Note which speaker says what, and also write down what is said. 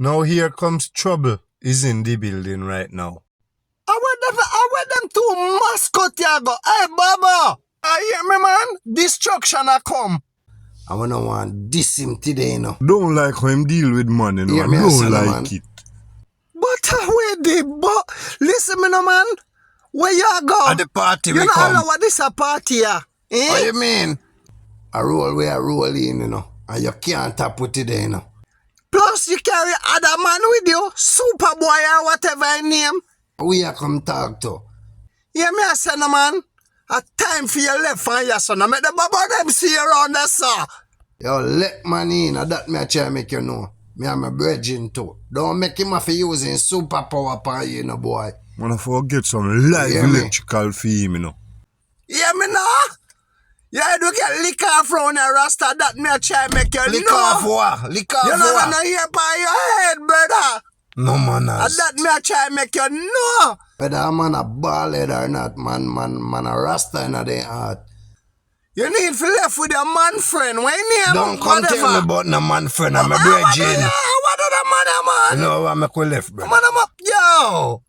Speaker 1: Now here comes trouble is in the building right now.
Speaker 2: I want them two mascot ya go. Hey, Baba! I hear me, man? Destruction a come. I wanna want this him today, you know.
Speaker 1: Don't like how him deal with money, no.
Speaker 2: Yeah,
Speaker 1: I
Speaker 2: me a
Speaker 1: don't
Speaker 2: son,
Speaker 1: like
Speaker 2: man.
Speaker 1: it.
Speaker 2: But where they listen me no man. Where you go?
Speaker 3: At the party
Speaker 2: you
Speaker 3: we
Speaker 2: know
Speaker 3: come.
Speaker 2: all what this a party ya? Eh?
Speaker 3: What you mean?
Speaker 2: A roll where a roll in, you know. And you can't tap with it there, you know. Plus you carry other man with you, Superboy or whatever his name. Who you come talk to? Yeah, me a say no man. A time for your left and your son. I make the baba them see you around there, sir. Yo, let man in, that me a try make you know. Me and my bredrin too. Don't make him have to using superpower upon you, no boy.
Speaker 1: Wanna forget some live electrical for him, you know.
Speaker 2: Yeah, me know. Yeah, do get lick off round your rasta, that me a try make you
Speaker 3: Lick
Speaker 2: know.
Speaker 3: off what? Lick off
Speaker 2: you
Speaker 3: what?
Speaker 2: You know gonna hear by your head, brother.
Speaker 3: No manners.
Speaker 2: That me a try make you know. Whether a man a bald head or not, man a rasta in their heart. You need to left with your man friend. When name
Speaker 3: don't come
Speaker 2: whatever.
Speaker 3: tell me about no man friend. I'm a bredrin.
Speaker 2: What are the man, man?
Speaker 3: You know what I make we left, brother?
Speaker 2: Man, yo.